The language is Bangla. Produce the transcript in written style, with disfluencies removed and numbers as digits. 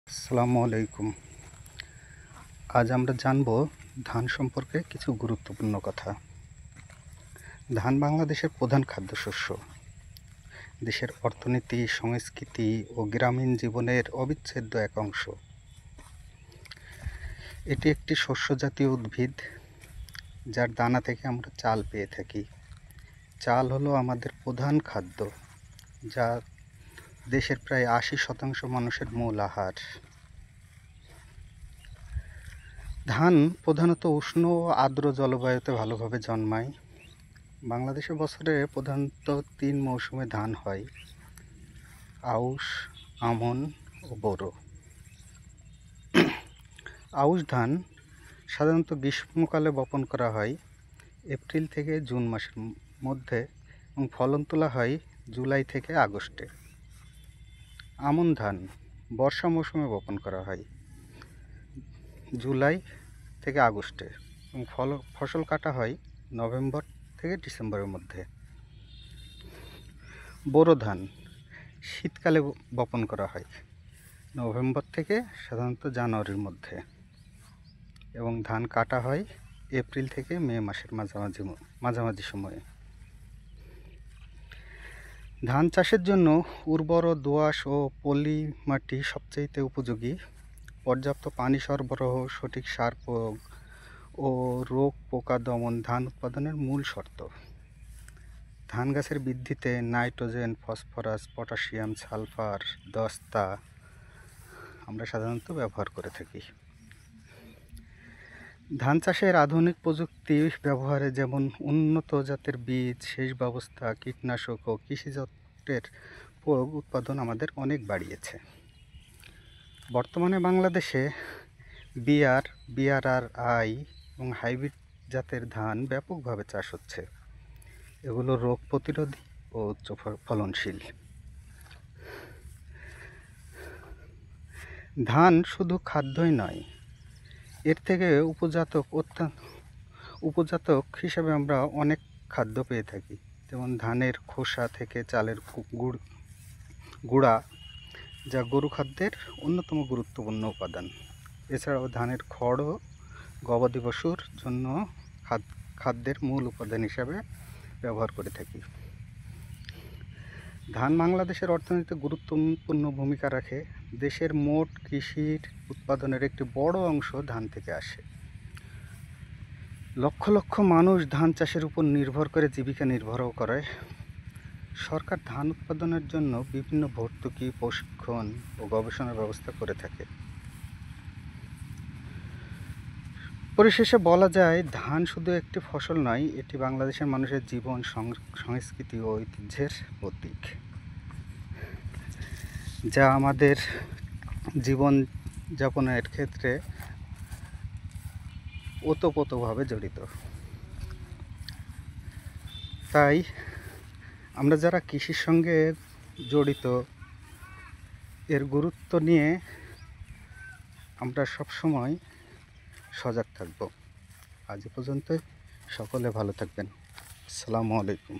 আসসালামু আলাইকুম। আজ আমরা জানব ধান সম্পর্কে কিছু গুরুত্বপূর্ণ কথা। ধান বাংলাদেশের প্রধান খাদ্যশস্য। দেশের অর্থনীতি, সংস্কৃতি ও গ্রামীণ জীবনের অবিচ্ছেদ্য এক অংশ। এটি একটি শস্যজাতীয় উদ্ভিদ, যার দানা থেকে আমরা চাল পেয়ে থাকি। চাল হলো আমাদের প্রধান খাদ্য, যা দেশের প্রায় ৮০% মানুষের মূল আহার। ধান প্রধানত উষ্ণ ও আর্দ্র জলবায়ুতে ভালোভাবে জন্মায়। বাংলাদেশে বছরে প্রধানত ৩ মৌসুমে ধান হয়: আউশ, আমন ও বোরো। আউশ ধান সাধারণত গ্রীষ্মকালে বপন করা হয় এপ্রিল থেকে জুন মাসের মধ্যে এবং ফলন তোলা হয় জুলাই থেকে আগস্টে। আমন ধান বর্ষা মৌসুমে বপন করা হয় জুলাই থেকে আগস্টে এবং ফসল কাটা হয় নভেম্বর থেকে ডিসেম্বরের মধ্যে। বোরো ধান শীতকালে বপন করা হয় নভেম্বর থেকে সাধারণত জানুয়ারির মধ্যে এবং ধান কাটা হয় এপ্রিল থেকে মে মাসের মাঝামাঝি সময়ে। ধান চাষের জন্য উর্বর দোআঁশ ও পলি মাটি সবচেয়ে উপযোগী। পর্যাপ্ত পানি সরবরাহ, সঠিক সার প্রয়োগ ও রোগ পোকা দমন ধান উৎপাদনের মূল শর্ত। ধান গাছের বৃদ্ধিতে নাইট্রোজেন, ফসফরাস, পটাশিয়াম, সালফার, দস্তা আমরা সাধারণত ব্যবহার করে থাকি। ধান চাষের আধুনিক প্রযুক্তি ব্যবহারে, যেমন উন্নত জাতের বীজ, সেচ ব্যবস্থা, কীটনাশক ও কৃষিযন্ত্রের প্রয়োগ উৎপাদন আমাদের অনেক বাড়িয়েছে। বর্তমানে বাংলাদেশে বিআরআই এবং হাইব্রিড জাতের ধান ব্যাপকভাবে চাষ হচ্ছে। এগুলো রোগ প্রতিরোধী ও উচ্চ ফলনশীল। ধান শুধু খাদ্যই নয়, এর থেকে উপজাতক হিসেবে আমরা অনেক খাদ্য পেয়ে থাকি, যেমন ধানের খোসা থেকে চালের গুঁড়া, যা গরু খাদ্যের অন্যতম গুরুত্বপূর্ণ উপাদান। এছাড়াও ধানের খড়ও গবাদি পশুর জন্য খাদ্যের মূল উপাদান হিসাবে ব্যবহার করে থাকি। ধান বাংলাদেশের অর্থনীতিতে গুরুত্বপূর্ণ ভূমিকা রাখে। দেশের মোট কৃষির উৎপাদনের একটি বড় অংশ ধান থেকে আসে। লক্ষ লক্ষ মানুষ ধান চাষের উপর নির্ভর করে জীবিকা নির্বাহও করে। সরকার ধান উৎপাদনের জন্য বিভিন্ন ভর্তুকি, প্রশিক্ষণ ও গবেষণার ব্যবস্থা করে থাকে। পরিশেষে বলা যায়, ধান শুধু একটি ফসল নয়, এটি বাংলাদেশের মানুষের জীবন, সংস্কৃতি ও ঐতিহ্যের প্রতীক, যা আমাদের জীবন যাপনের ক্ষেত্রে ওতপ্রোতভাবে জড়িত। তাই আমরা যারা কৃষির সঙ্গে জড়িত, এর গুরুত্ব নিয়ে আমরা সবসময় সজাগ থাকব। আজ পর্যন্ত সকলে ভালো থাকবেন। আসসালামু আলাইকুম।